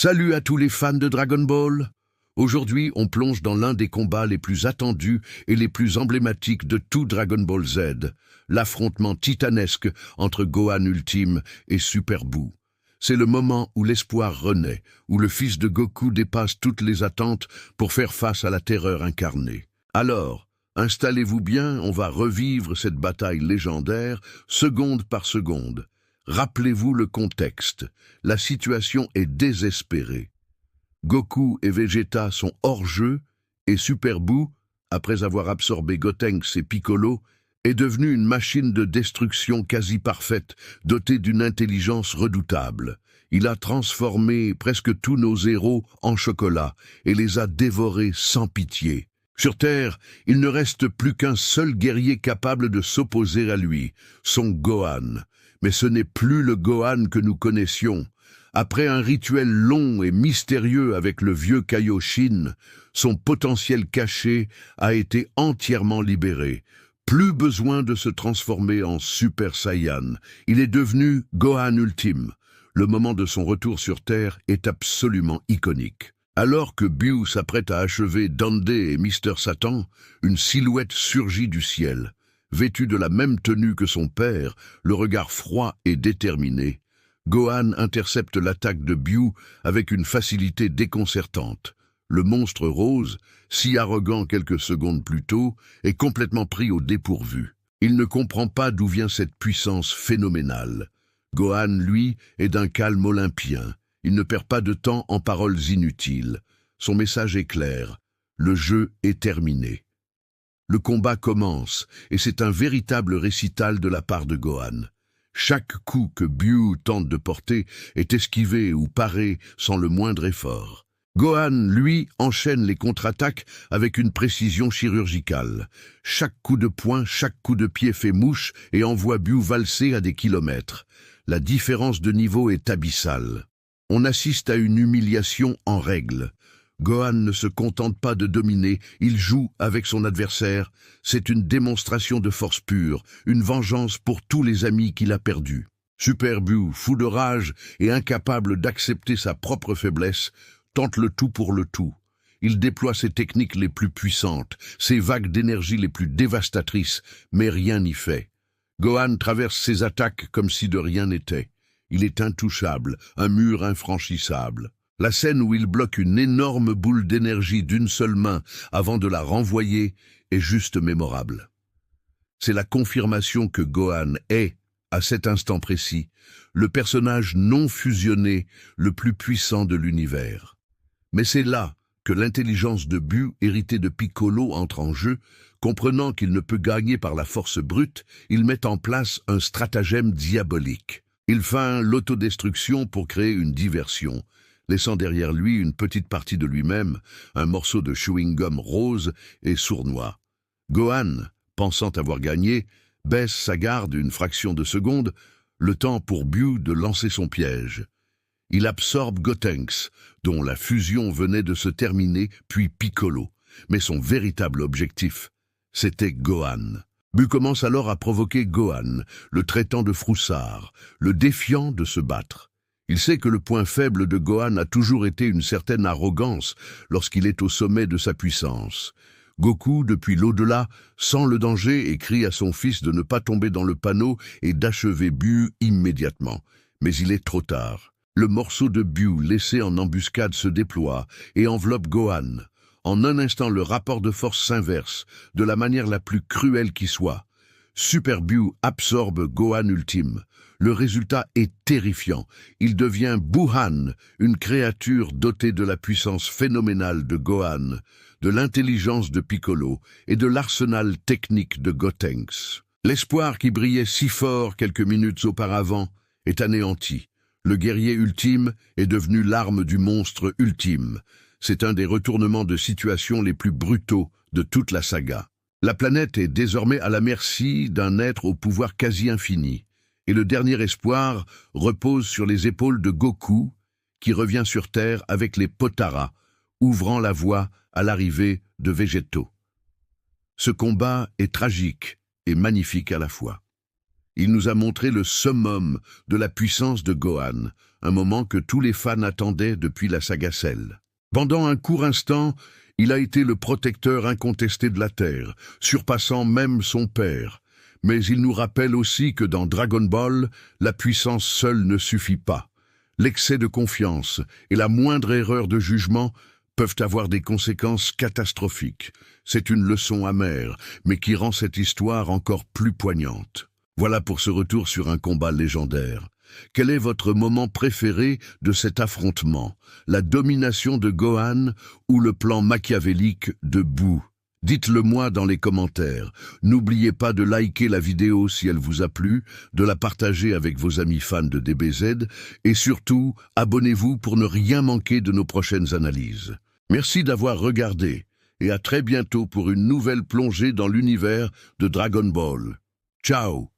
Salut à tous les fans de Dragon Ball. Aujourd'hui, on plonge dans l'un des combats les plus attendus et les plus emblématiques de tout Dragon Ball Z, l'affrontement titanesque entre Gohan Ultime et Super Buu. C'est le moment où l'espoir renaît, où le fils de Goku dépasse toutes les attentes pour faire face à la terreur incarnée. Alors, installez-vous bien, on va revivre cette bataille légendaire, seconde par seconde. Rappelez-vous le contexte. La situation est désespérée. Goku et Vegeta sont hors jeu et Super Buu, après avoir absorbé Gotenks et Piccolo, est devenu une machine de destruction quasi parfaite, dotée d'une intelligence redoutable. Il a transformé presque tous nos héros en chocolat et les a dévorés sans pitié. Sur Terre, il ne reste plus qu'un seul guerrier capable de s'opposer à lui, son Gohan. Mais ce n'est plus le Gohan que nous connaissions. Après un rituel long et mystérieux avec le vieux Kaioshin, son potentiel caché a été entièrement libéré. Plus besoin de se transformer en Super Saiyan. Il est devenu Gohan Ultime. Le moment de son retour sur Terre est absolument iconique. Alors que Buu s'apprête à achever Dende et Mister Satan, une silhouette surgit du ciel. Vêtu de la même tenue que son père, le regard froid et déterminé, Gohan intercepte l'attaque de Buu avec une facilité déconcertante. Le monstre rose, si arrogant quelques secondes plus tôt, est complètement pris au dépourvu. Il ne comprend pas d'où vient cette puissance phénoménale. Gohan, lui, est d'un calme olympien. Il ne perd pas de temps en paroles inutiles. Son message est clair. Le jeu est terminé. Le combat commence, et c'est un véritable récital de la part de Gohan. Chaque coup que Buu tente de porter est esquivé ou paré sans le moindre effort. Gohan, lui, enchaîne les contre-attaques avec une précision chirurgicale. Chaque coup de poing, chaque coup de pied fait mouche et envoie Buu valser à des kilomètres. La différence de niveau est abyssale. On assiste à une humiliation en règle. Gohan ne se contente pas de dominer, il joue avec son adversaire. C'est une démonstration de force pure, une vengeance pour tous les amis qu'il a perdus. Super Buu, fou de rage et incapable d'accepter sa propre faiblesse, tente le tout pour le tout. Il déploie ses techniques les plus puissantes, ses vagues d'énergie les plus dévastatrices, mais rien n'y fait. Gohan traverse ses attaques comme si de rien n'était. Il est intouchable, un mur infranchissable. La scène où il bloque une énorme boule d'énergie d'une seule main avant de la renvoyer est juste mémorable. C'est la confirmation que Gohan est, à cet instant précis, le personnage non fusionné le plus puissant de l'univers. Mais c'est là que l'intelligence de Buu, héritée de Piccolo, entre en jeu. Comprenant qu'il ne peut gagner par la force brute, il met en place un stratagème diabolique. Il feint l'autodestruction pour créer une diversion, laissant derrière lui une petite partie de lui-même, un morceau de chewing-gum rose et sournois. Gohan, pensant avoir gagné, baisse sa garde une fraction de seconde, le temps pour Buu de lancer son piège. Il absorbe Gotenks, dont la fusion venait de se terminer, puis Piccolo. Mais son véritable objectif, c'était Gohan. Buu commence alors à provoquer Gohan, le traitant de froussard, le défiant de se battre. Il sait que le point faible de Gohan a toujours été une certaine arrogance lorsqu'il est au sommet de sa puissance. Goku, depuis l'au-delà, sent le danger et crie à son fils de ne pas tomber dans le panneau et d'achever Buu immédiatement. Mais il est trop tard. Le morceau de Buu laissé en embuscade se déploie et enveloppe Gohan. En un instant, le rapport de force s'inverse, de la manière la plus cruelle qui soit. Super Buu absorbe Gohan Ultime. Le résultat est terrifiant. Il devient Buuhan, une créature dotée de la puissance phénoménale de Gohan, de l'intelligence de Piccolo et de l'arsenal technique de Gotenks. L'espoir qui brillait si fort quelques minutes auparavant est anéanti. Le guerrier ultime est devenu l'arme du monstre ultime. C'est un des retournements de situation les plus brutaux de toute la saga. La planète est désormais à la merci d'un être au pouvoir quasi infini. Et le dernier espoir repose sur les épaules de Goku, qui revient sur Terre avec les Potara, ouvrant la voie à l'arrivée de Végéto. Ce combat est tragique et magnifique à la fois. Il nous a montré le summum de la puissance de Gohan, un moment que tous les fans attendaient depuis la saga Cell. Pendant un court instant, il a été le protecteur incontesté de la Terre, surpassant même son père. Mais il nous rappelle aussi que dans Dragon Ball, la puissance seule ne suffit pas. L'excès de confiance et la moindre erreur de jugement peuvent avoir des conséquences catastrophiques. C'est une leçon amère, mais qui rend cette histoire encore plus poignante. Voilà pour ce retour sur un combat légendaire. Quel est votre moment préféré de cet affrontement? La domination de Gohan ou le plan machiavélique de Boo? Dites-le moi dans les commentaires. N'oubliez pas de liker la vidéo si elle vous a plu, de la partager avec vos amis fans de DBZ et surtout, abonnez-vous pour ne rien manquer de nos prochaines analyses. Merci d'avoir regardé et à très bientôt pour une nouvelle plongée dans l'univers de Dragon Ball. Ciao!